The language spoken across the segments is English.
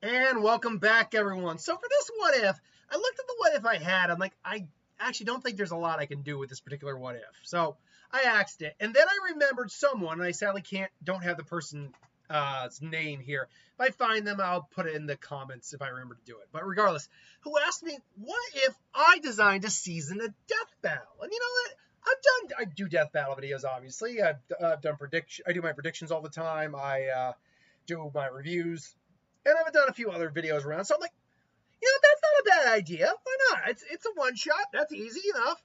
And welcome back, everyone. So for this what if, I looked at the what if I had. I'm like, I actually don't think there's a lot I can do with this particular what if. So I asked it, and then I remembered someone, and I sadly don't have the person's name here. If I find them, I'll put it in the comments if I remember to do it. But regardless, who asked me, what if I designed a season of Death Battle? And you know what? I do Death Battle videos, obviously. I've done I do my predictions all the time. I do my reviews. And I've done a few other videos around, so I'm like, you know, that's not a bad idea. Why not? It's a one shot. That's easy enough.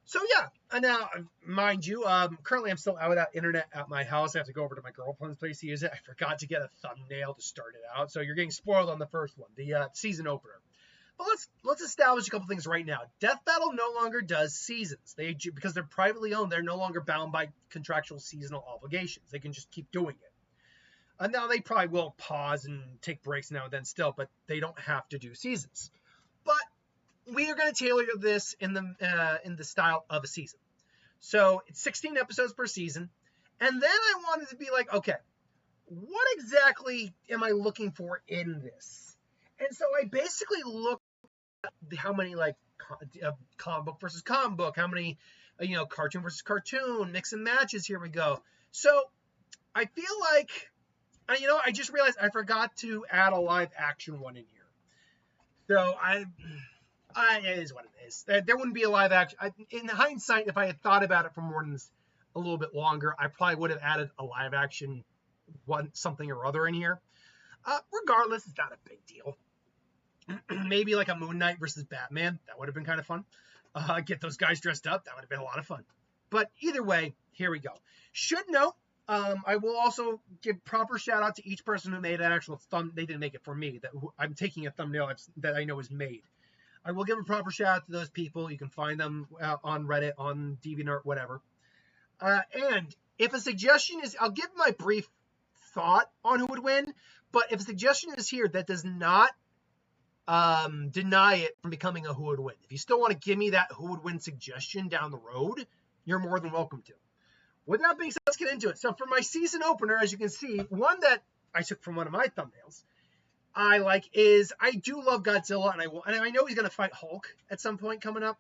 So yeah, and now, mind you, currently I'm still out internet at my house. I have to go over to my girlfriend's place to use it. I forgot to get a thumbnail to start it out, so you're getting spoiled on the first one, the season opener. But let's establish a couple things right now. Death Battle no longer does seasons. Because they're privately owned, they're no longer bound by contractual seasonal obligations. They can just keep doing it. Now, they probably will pause and take breaks now and then still, but they don't have to do seasons. But we are going to tailor this in the style of a season. So it's 16 episodes per season. And then I wanted to be like, okay, what exactly am I looking for in this? And so I basically looked at how many, like, comic book versus comic book, how many, cartoon versus cartoon, mix and matches, here we go. So I feel like, I just realized I forgot to add a live action one in here. So it is what it is. There wouldn't be a live action. In hindsight, if I had thought about it for more than a little bit longer, I probably would have added a live action something or other in here. Regardless, it's not a big deal. Maybe like a Moon Knight versus Batman. That would have been kind of fun. Get those guys dressed up. That would have been a lot of fun. But either way, here we go. Should note, I will also give proper shout out to each person who made an actual they didn't make it for me. I'm taking a thumbnail that I know is made. I will give a proper shout out to those people. You can find them on Reddit, on DeviantArt, whatever. And if a suggestion is, I'll give my brief thought on who would win. But if a suggestion is here that does not deny it from becoming a who would win. If you still want to give me that who would win suggestion down the road, you're more than welcome to. With that being said, let's get into it. So for my season opener, as you can see, one that I took from one of my thumbnails I like is, I do love Godzilla, and I know he's going to fight Hulk at some point coming up,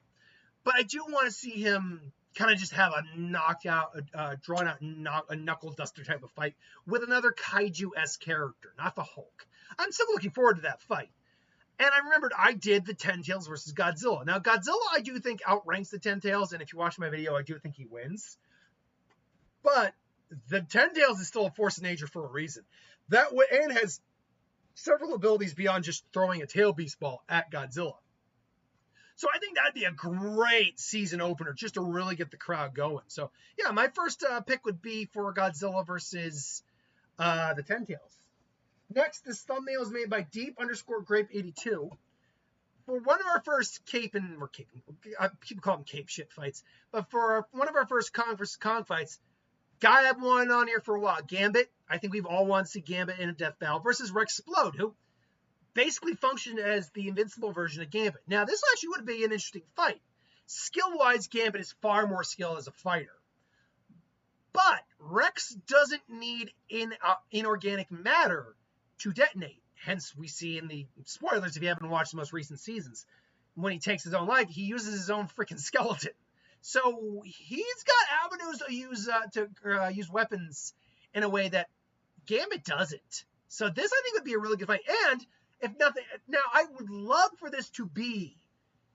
but I do want to see him kind of just have a drawn out knuckle duster type of fight with another kaiju-esque character, not the Hulk. I'm still looking forward to that fight. And I remembered I did the Ten Tails versus Godzilla. Now, Godzilla, I do think outranks the Ten Tails, and if you watch my video, I do think he wins. But the Ten Tails is still a force of nature for a reason. And has several abilities beyond just throwing a tail beast ball at Godzilla. So I think that'd be a great season opener just to really get the crowd going. So yeah, my first pick would be for Godzilla versus the Ten Tails. Next, this thumbnail is made by Deep_Grape82. For one of our first people call them cape shit fights, but for one of our first Kong versus Kong fights, guy I've wanted on here for a while, Gambit. I think we've all wanted to see Gambit in a death battle versus Rexplode, who basically functioned as the invincible version of Gambit. Now, this actually would be an interesting fight. Skill-wise, Gambit is far more skilled as a fighter. But Rex doesn't need inorganic matter to detonate. Hence, we see in the spoilers, if you haven't watched the most recent seasons, when he takes his own life, he uses his own freaking skeleton. So he's got avenues to use weapons in a way that Gambit doesn't. So this, I think, would be a really good fight. And if nothing, now I would love for this to be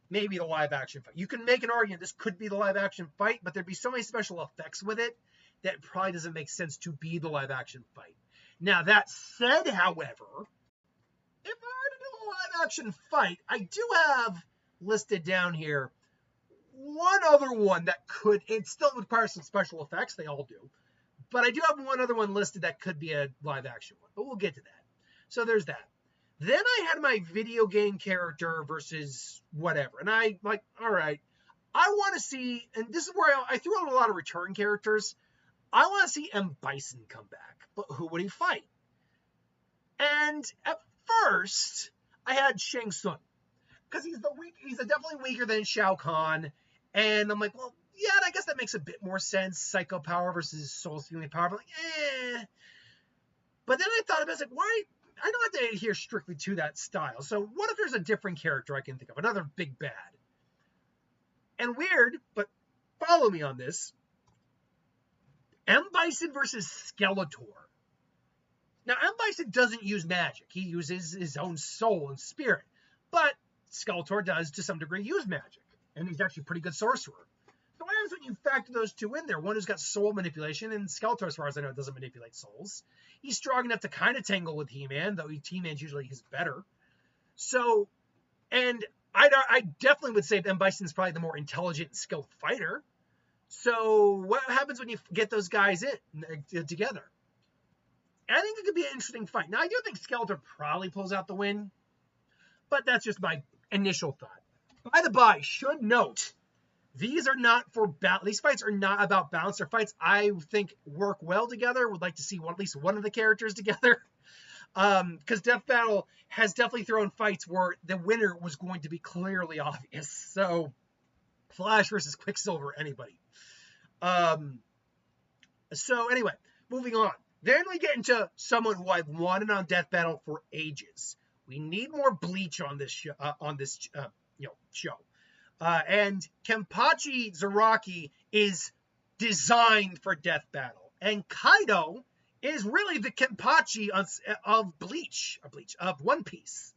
maybe the live action fight. You can make an argument this could be the live action fight, but there'd be so many special effects with it that it probably doesn't make sense to be the live action fight. Now, that said, however, if I were to do a live action fight, I do have listed down here one other one that could, it still requires some special effects, they all do, but I do have one other one listed that could be a live action one, but we'll get to that. So there's that. Then I had my video game character versus whatever, and I like, all right, I want to see, and this is where I threw out a lot of return characters. I want to see Mbison come back, but who would he fight? And at first, I had Shang Tsung, because he's definitely weaker than Shao Kahn. And I'm like, well, yeah, I guess that makes a bit more sense. Psycho power versus soul stealing power. I'm like, eh. But then I thought about it, I was like, why? I don't have to adhere strictly to that style. So what if there's a different character I can think of, another big bad? And weird, but follow me on this. Mbison versus Skeletor. Now, Mbison doesn't use magic. He uses his own soul and spirit. But Skeletor does, to some degree, use magic. And he's actually a pretty good sorcerer. So what happens when you factor those two in there? One who's got soul manipulation, and Skeletor, as far as I know, doesn't manipulate souls. He's strong enough to kind of tangle with He-Man, though He-Man's usually his better. So, and I definitely would say Mbison's probably the more intelligent and skilled fighter. So what happens when you get those guys in together? I think it could be an interesting fight. Now, I do think Skeletor probably pulls out the win, but that's just my initial thought. By the by, should note, these are not for balance. These fights are not about balance. They're fights I think work well together. Would like to see at least one of the characters together. Because Death Battle has definitely thrown fights where the winner was going to be clearly obvious. So, Flash versus Quicksilver, anybody. So anyway, moving on. Then we get into someone who I've wanted on Death Battle for ages. We need more bleach on this show. Show. And Kimpachi Zaraki is designed for Death Battle, and Kaido is really the Kimpachi of One Piece.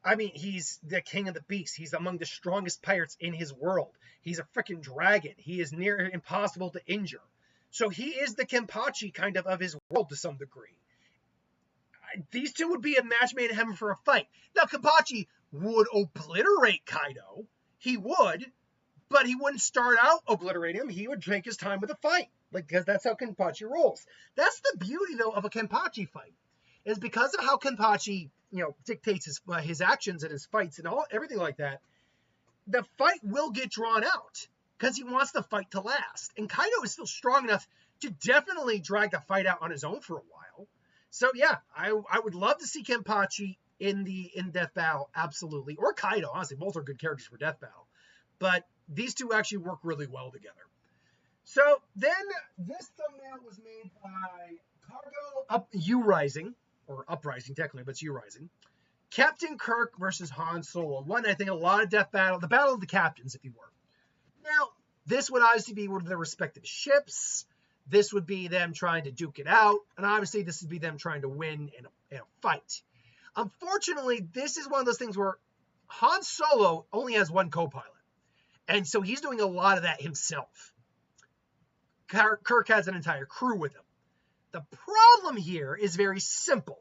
I mean, he's the king of the beasts. He's among the strongest pirates in his world. He's a freaking dragon. He is near impossible to injure. So he is the Kimpachi kind of his world to some degree. These two would be a match made in heaven for a fight. Now, Kimpachi would obliterate Kaido. He would, but he wouldn't start out obliterating him. He would take his time with the fight, because that's how Kimpachi rolls. That's the beauty, though, of a Kimpachi fight, is because of how Kimpachi, dictates his actions and his fights and everything like that. The fight will get drawn out because he wants the fight to last. And Kaido is still strong enough to definitely drag the fight out on his own for a while. So yeah, I would love to see Kimpachi in Death Battle, absolutely. Or Kaido, honestly, both are good characters for Death Battle. But these two actually work really well together. So then this thumbnail was made by Cargo Uprising, or Uprising technically, but it's U-Rising. Captain Kirk versus Han Solo. One, I think, a lot of Death Battle, the Battle of the Captains, if you were. Now, this would obviously be one of their respective ships. This would be them trying to duke it out. And obviously, this would be them trying to win in a fight. Unfortunately, this is one of those things where Han Solo only has one co-pilot. And so he's doing a lot of that himself. Kirk has an entire crew with him. The problem here is very simple.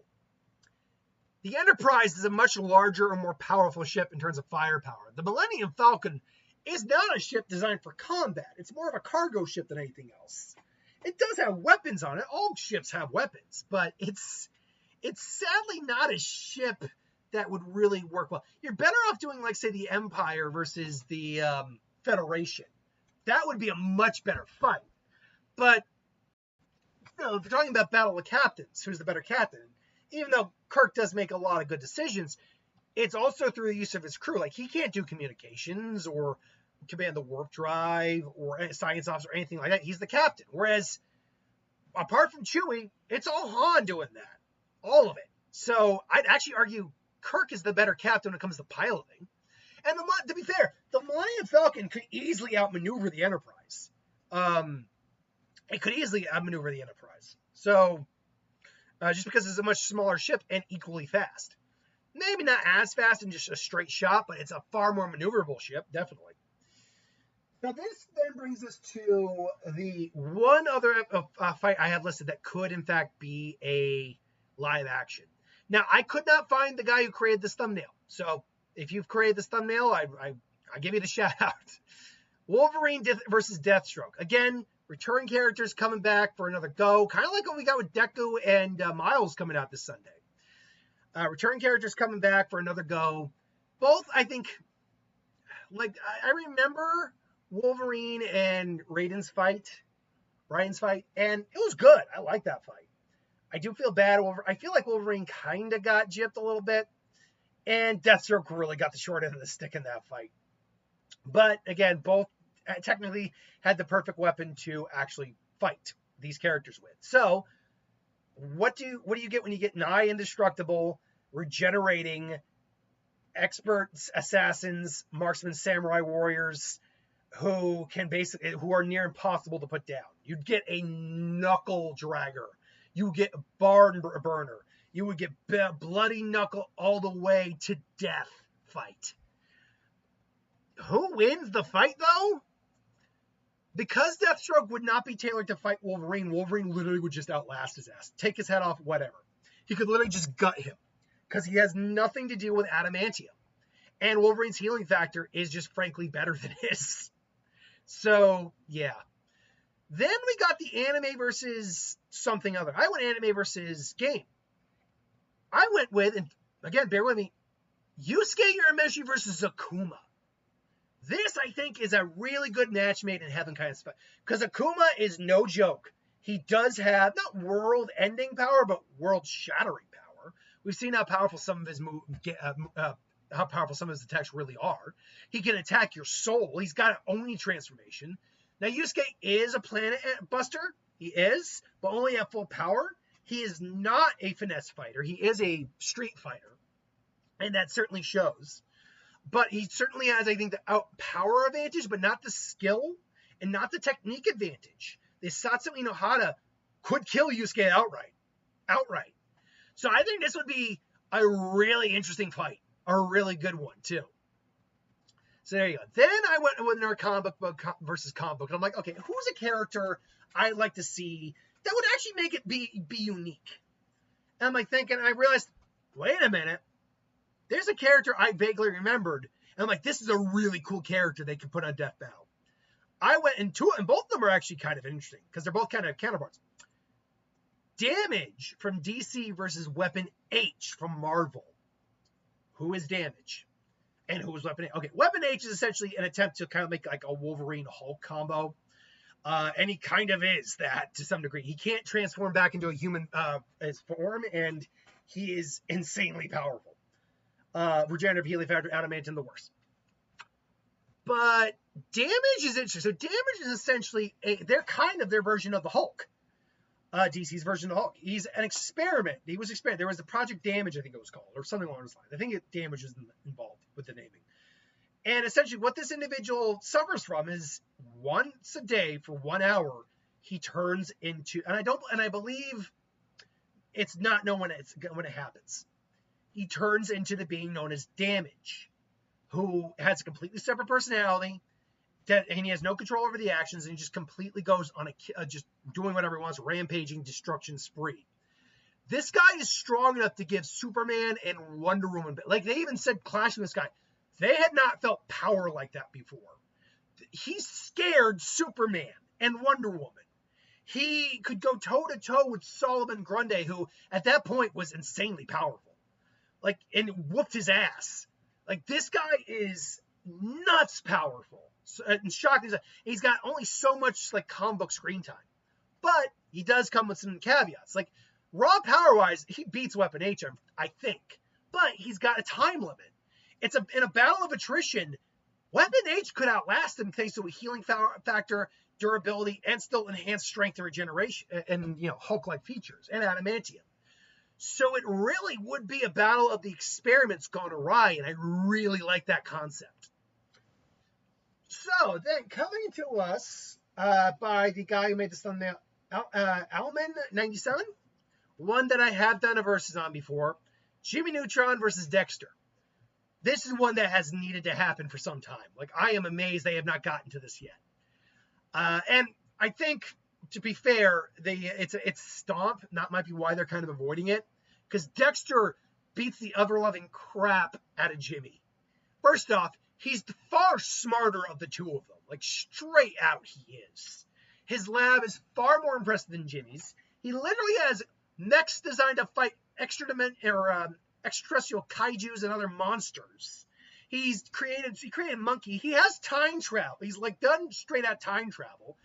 The Enterprise is a much larger and more powerful ship in terms of firepower. The Millennium Falcon is not a ship designed for combat. It's more of a cargo ship than anything else. It does have weapons on it. All ships have weapons, but it's sadly not a ship that would really work well. You're better off doing, like, say, the Empire versus the Federation. That would be a much better fight. But if you're talking about Battle of the Captains, who's the better captain? Even though Kirk does make a lot of good decisions, it's also through the use of his crew. Like, he can't do communications or command the warp drive or a science officer or anything like that. He's the captain. Whereas, apart from Chewie, it's all Han doing that. All of it. So, I'd actually argue Kirk is the better captain when it comes to piloting. And to be fair, the Millennium Falcon could easily outmaneuver the Enterprise. It could easily outmaneuver the Enterprise. So, just because it's a much smaller ship and equally fast. Maybe not as fast in just a straight shot, but it's a far more maneuverable ship, definitely. Now, this then brings us to the one other fight I have listed that could, in fact, be a live action. Now, I could not find the guy who created this thumbnail. So, if you've created this thumbnail, I give you the shout out. Wolverine versus Deathstroke. Again, return characters coming back for another go. Kind of like what we got with Deku and Miles coming out this Sunday. Return characters coming back for another go. Both, I think, like, I remember Wolverine and Raiden's fight, and it was good. I like that fight. I do feel bad over. I feel like Wolverine kind of got gypped a little bit, and Deathstroke really got the short end of the stick in that fight. But again, both technically had the perfect weapon to actually fight these characters with. So what do you get when you get nigh indestructible, regenerating, expert assassins, marksmen, samurai warriors who are near impossible to put down? You'd get a knuckle dragger. You would get a barn burner. You would get bloody knuckle all the way to death fight. Who wins the fight, though? Because Deathstroke would not be tailored to fight Wolverine, Wolverine literally would just outlast his ass. Take his head off, whatever. He could literally just gut him. Because he has nothing to do with adamantium. And Wolverine's healing factor is just frankly better than his. So, yeah. Then we got the anime versus something other. I went anime versus game. I went with, and again, bear with me, Yusukei Urameshi versus Akuma. This, I think, is a really good match made in heaven kind of stuff. Because Akuma is no joke. He does have, not world-ending power, but world-shattering power. We've seen how powerful some of his attacks really are. He can attack your soul. He's got an Oni transformation. Now, Yusukei is a planet buster. He is, but only at full power. He is not a finesse fighter. He is a street fighter. And that certainly shows. But he certainly has, I think, the power advantage, but not the skill and not the technique advantage. The Satsui no Hara could kill Yusukei outright. So I think this would be a really interesting fight. A really good one, too. So there you go. Then I went with our comic book versus comic book. And I'm like, okay, who's a character I'd like to see that would actually make it be unique? And I'm like thinking, I realized, wait a minute. There's a character I vaguely remembered. And I'm like, this is a really cool character they could put on Death Battle. I went into it, and both of them are actually kind of interesting because they're both kind of counterparts. Damage from DC versus Weapon H from Marvel. Who is Damage? And who is Weapon H? Okay, Weapon H is essentially an attempt to kind of make like a Wolverine Hulk combo. And he kind of is that to some degree. He can't transform back into a human his form, and he is insanely powerful. Regenerative healing factor, adamantium, the worst. But Damage is interesting. So Damage is essentially they're kind of their version of the Hulk. DC's version of the Hulk. He's an experiment. He was experimented. There was a Project Damage, I think it was called, or something along those lines. I think Damage is involved with the naming. And essentially what this individual suffers from is once a day for 1 hour, he turns into, and I believe it's not known when it happens. He turns into the being known as Damage, who has a completely separate personality, and he has no control over the actions, and he just completely goes on just doing whatever he wants, rampaging, destruction spree. This guy is strong enough to give Superman and Wonder Woman, like they even said clashing this guy, they had not felt power like that before. He scared Superman and Wonder Woman. He could go toe-to-toe with Solomon Grundy, who at that point was insanely powerful. Like, and whooped his ass. Like, this guy is nuts powerful. And shocking. He's got only so much, like, comic book screen time. But he does come with some caveats. Like, raw power-wise, he beats Weapon H, I think. But he's got a time limit. In a battle of attrition, Weapon H could outlast him thanks to a healing factor, durability, and still enhanced strength and regeneration, and, Hulk-like features, and adamantium. So it really would be a battle of the experiments gone awry, and I really like that concept. So then coming to us by the guy who made this thumbnail, Alman97, one that I have done a versus on before, Jimmy Neutron versus Dexter. This is one that has needed to happen for some time. Like, I am amazed they have not gotten to this yet. And I think, to be fair, it's Stomp. That might be why they're kind of avoiding it. Because Dexter beats the ever-loving crap out of Jimmy. First off, he's the far smarter of the two of them. Like, straight out he is. His lab is far more impressive than Jimmy's. He literally has mechs designed to fight extraterrestrial kaijus and other monsters. He created Monkey. He has time travel. He's like done straight out time travel.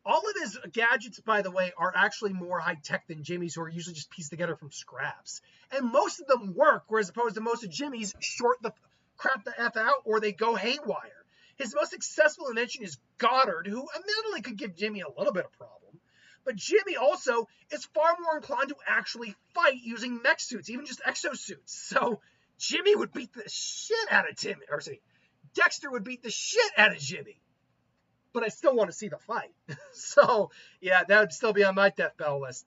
All of his gadgets, by the way, are actually more high-tech than Jimmy's, who are usually just pieced together from scraps. And most of them work, whereas opposed to most of Jimmy's crap the F out, or they go haywire. His most successful invention is Goddard, who admittedly could give Jimmy a little bit of problem. But Jimmy also is far more inclined to actually fight using mech suits, even just exosuits. So Jimmy would beat the shit out of Timmy, or sorry, Dexter would beat the shit out of Jimmy. But I still want to see the fight. So yeah, that would still be on my death battle list.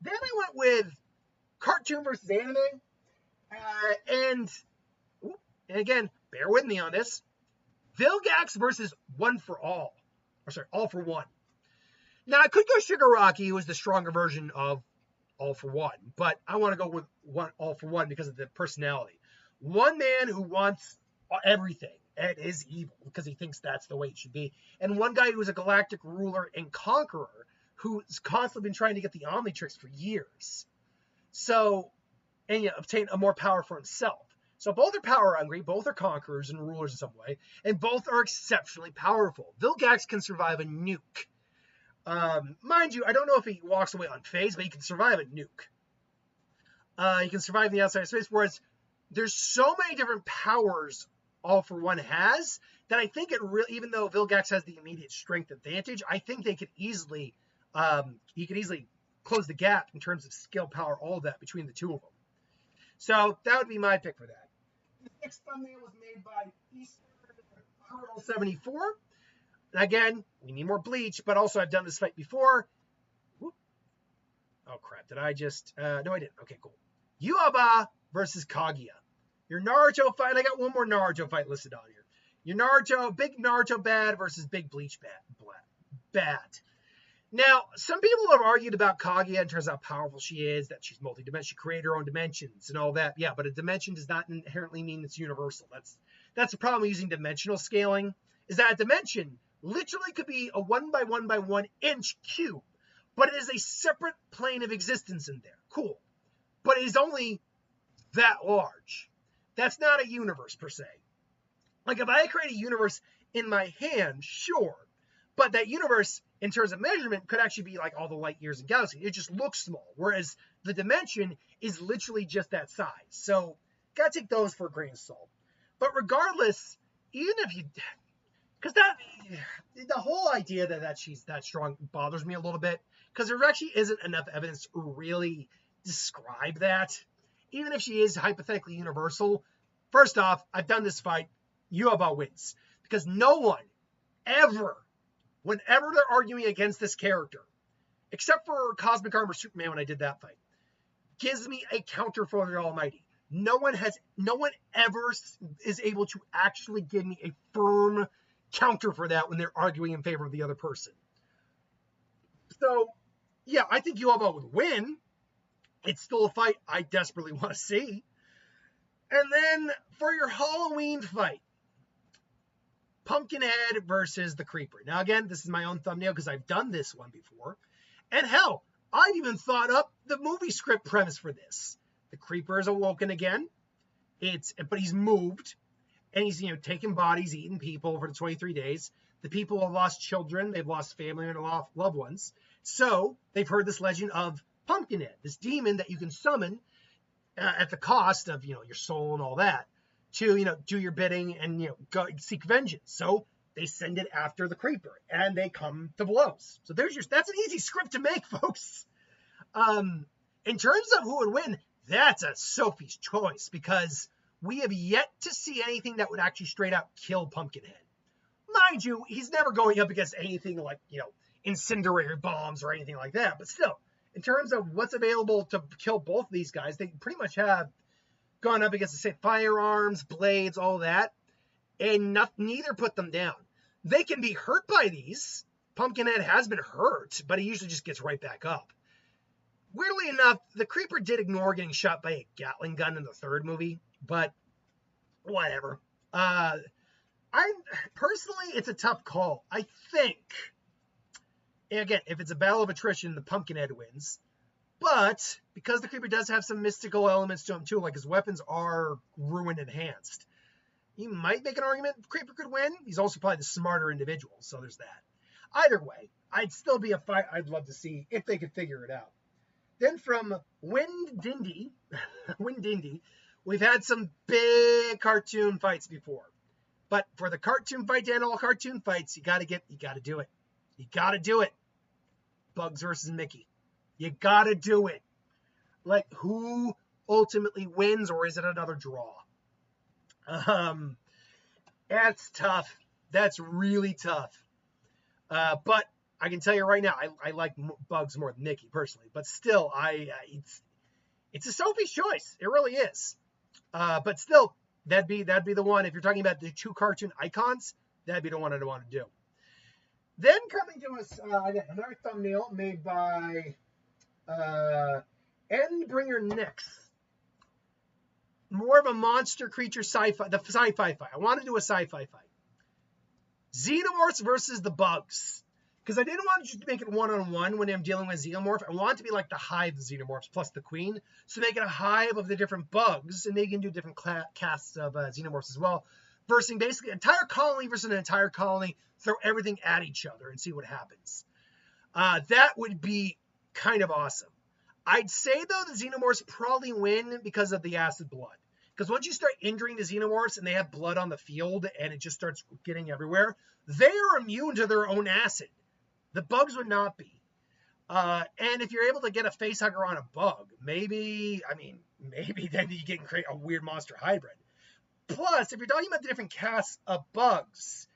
Then I went with cartoon versus anime, and again, bear with me on this. Vilgax versus One for All, or sorry, All for One. Now I could go Shigaraki, who is the stronger version of All for One, but I want to go with All for One because of the personality. One man who wants everything and is evil because he thinks that's the way it should be, and one guy who is a galactic ruler and conqueror who's constantly been trying to get the Omnitrix for years. So, and obtain a more power for himself. So both are power hungry, both are conquerors and rulers in some way, and both are exceptionally powerful. Vilgax can survive a nuke. Mind you, I don't know if he walks away unfazed, but he can survive a nuke. He can survive in the outside of space, whereas there's so many different powers All for One has that I think it really, even though Vilgax has the immediate strength advantage, I think they could easily, he could easily close the gap in terms of skill, power, all of that between the two of them. So that would be my pick for that. The next thumbnail was made by Easter 74. Again, we need more bleach, but also I've done this fight before. Whoop. Oh crap, did I just, no I didn't. Okay, cool. Yuaba versus Kaguya. Your Naruto fight, I got one more Naruto fight listed on here. Your Naruto, big Naruto bad versus big bleach bad. Now, some people have argued about Kaguya in terms of how powerful she is, that she's multi-dimensional, she created her own dimensions and all that. Yeah, but a dimension does not inherently mean it's universal. That's the problem using dimensional scaling, is that a dimension literally could be a 1 by 1 by 1 inch cube, but it is a separate plane of existence in there. Cool. But it is only that large. That's not a universe per se. Like if I create a universe in my hand, sure, but that universe in terms of measurement could actually be like all the light years in galaxy. It just looks small, whereas the dimension is literally just that size. So gotta take those for a grain of salt. But regardless, even if you, because that, the whole idea that she's that strong bothers me a little bit, because there actually isn't enough evidence to really describe that. Even if she is hypothetically universal, first off, I've done this fight, Yuaba wins, because no one ever, whenever they're arguing against this character, except for Cosmic Armor Superman when I did that fight, gives me a counter for the Almighty. No one ever is able to actually give me a firm counter for that when they're arguing in favor of the other person. So, yeah, I think Yuaba would win. It's still a fight I desperately want to see. And then for your Halloween fight, Pumpkinhead versus the Creeper. Now, again, this is my own thumbnail because I've done this one before. And hell, I've even thought up the movie script premise for this. The Creeper is awoken again. But he's moved. And he's, taking bodies, eating people for the 23 days. The people have lost children. They've lost family and lost loved ones. So they've heard this legend of Pumpkinhead, this demon that you can summon at the cost of, your soul and all that, to, do your bidding and, go seek vengeance. So they send it after the Creeper and they come to blows. So that's an easy script to make, folks. In terms of who would win, that's a Sophie's choice because we have yet to see anything that would actually straight out kill Pumpkinhead. Mind you, he's never going up against anything like, incendiary bombs or anything like that. But still, in terms of what's available to kill both of these guys, they pretty much have gone up against the same firearms, blades, all that, and neither put them down. They can be hurt by these. Pumpkinhead has been hurt, but he usually just gets right back up. Weirdly enough, the Creeper did ignore getting shot by a Gatling gun in the third movie, but whatever. Personally, it's a tough call. I think, again, if it's a battle of attrition, the Pumpkinhead wins. But because the Creeper does have some mystical elements to him too, like his weapons are ruin enhanced, you might make an argument the Creeper could win. He's also probably the smarter individual, so there's that. Either way, I'd still be a fight I'd love to see if they could figure it out. Then from Windindy, we've had some big cartoon fights before. But for the cartoon fight to end all cartoon fights, you gotta do it. You gotta do it. Bugs versus Mickey. You gotta do it. Like, who ultimately wins, or is it another draw? That's tough. That's really tough. But I can tell you right now, I like Bugs more than Mickey personally. But still, it's a Sophie's choice. It really is. But still, that'd be the one. If you're talking about the 2 cartoon icons, that'd be the one I'd want to do. Then coming to us, I got another thumbnail made by Endbringer Nix. More of a monster creature sci-fi, the sci-fi fight. I want to do a sci-fi fight. Xenomorphs versus the Bugs. Because I didn't want to just make it one-on-one when I'm dealing with Xenomorph. I want it to be like the hive of Xenomorphs plus the queen. So make it a hive of the different bugs, and they can do different casts of Xenomorphs as well. Versus basically an entire colony versus an entire colony. Throw everything at each other and see what happens. That would be kind of awesome. I'd say, though, the Xenomorphs probably win because of the acid blood. Because once you start injuring the Xenomorphs and they have blood on the field and it just starts getting everywhere, they are immune to their own acid. The Bugs would not be. And if you're able to get a facehugger on a bug, maybe then you can create a weird monster hybrid. Plus, if you're talking about the different casts of Bugs,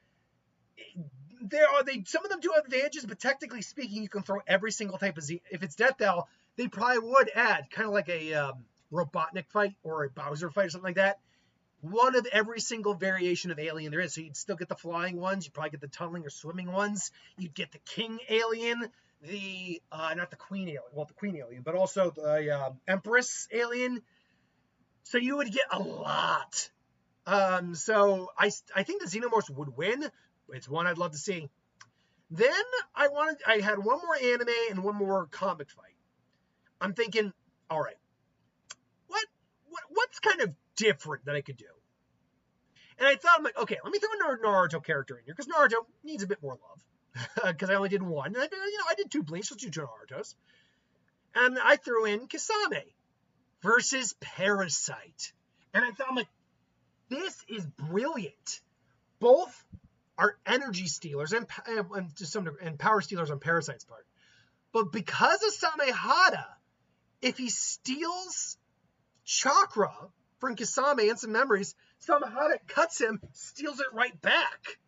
some of them do have advantages, but technically speaking, you can throw every single type of if it's Death Owl, they probably would add kind of like a Robotnik fight or a Bowser fight or something like that. One of every single variation of alien there is. So you'd still get the flying ones. You'd probably get the tunneling or swimming ones. You'd get the king alien, not the queen alien, well, the queen alien, but also the empress alien. So you would get a lot. So I think the Xenomorphs would win. It's one I'd love to see. Then I had one more anime and one more comic fight. I'm thinking, all right, what's kind of different that I could do? And I thought, I'm like, okay, let me throw a Naruto character in here, because Naruto needs a bit more love. Because I only did one. And I did 2 Bleach, let's do 2 Narutos. And I threw in Kasame versus Parasite. And I thought, I'm like, this is brilliant. Both are energy stealers and power stealers on Parasite's part. But because of Samehada, if he steals chakra from Kasame and some memories, Samehada cuts him, steals it right back.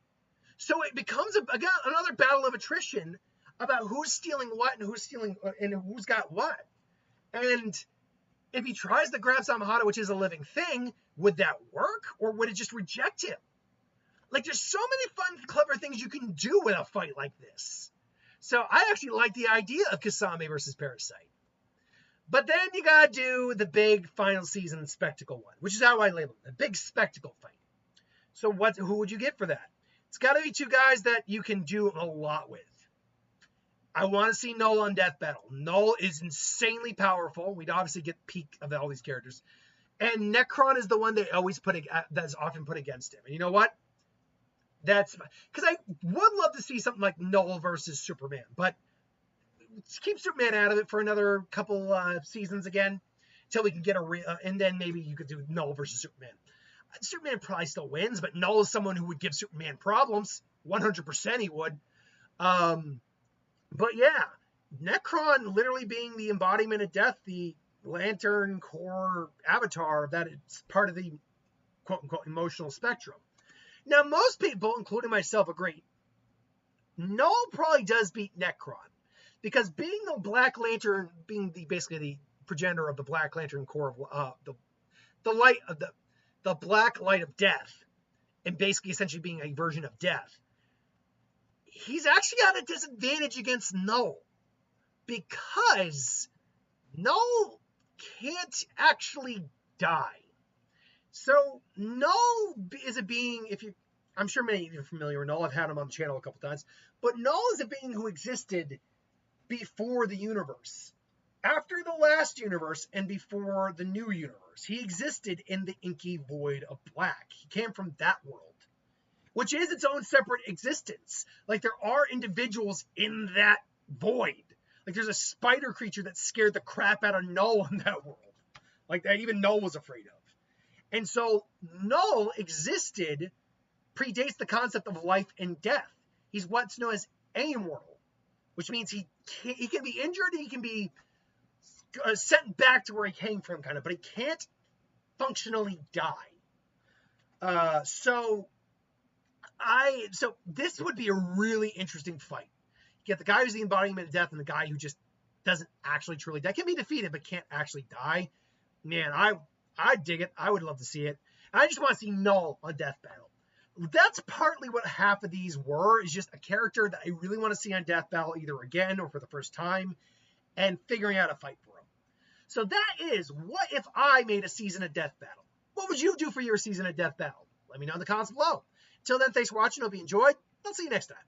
So it becomes again another battle of attrition about who's stealing what and who's got what. And if he tries to grab Samehada, which is a living thing, would that work, or would it just reject him? Like, there's so many fun, clever things you can do with a fight like this. So I actually like the idea of Kasame versus Parasite. But then you gotta do the big final season spectacle one, which is how I label it, a big spectacle fight. So who would you get for that? It's gotta be 2 guys that you can do a lot with. I want to see Null on Death Battle. Null is insanely powerful. We'd obviously get peak of all these characters. And Necron is the one that's often put against him. And you know what? That's because I would love to see something like Null versus Superman, but let's keep Superman out of it for another couple seasons again, until we can get and then maybe you could do Null versus Superman. Superman probably still wins, but Null is someone who would give Superman problems. 100% he would. But yeah, Necron literally being the embodiment of death, the lantern core avatar, that it's part of the quote-unquote emotional spectrum. Now, most people, including myself, agree Null probably does beat Necron, because being the Black Lantern, being basically the progenitor of the Black Lantern core of the light of the black light of death, and basically essentially being a version of death, he's actually at a disadvantage against Null, because Null can't actually die. So Null is a being, I'm sure many of you are familiar with Null. I've had him on the channel a couple times. But Null is a being who existed before the universe. After the last universe and before the new universe. He existed in the inky void of black. He came from that world, which is its own separate existence. Like, there are individuals in that void. Like, there's a spider creature that scared the crap out of Null in that world. Like, that even Null was afraid of. And so Null predates the concept of life and death. He's what's known as amortal. which means he can be injured and he can be sent back to where he came from, kind of, but he can't functionally die. So this would be a really interesting fight. You get the guy who's the embodiment of death and the guy who just doesn't actually truly die. Can be defeated but can't actually die. Man, I dig it. I would love to see it. I just want to see Null on Death Battle. That's partly what half of these were, is just a character that I really want to see on Death Battle either again or for the first time, and figuring out a fight for him. So that is what if I made a season of Death Battle. What would you do for your season of Death Battle? Let me know in the comments below. Until then, thanks for watching. Hope you enjoyed. I'll see you next time.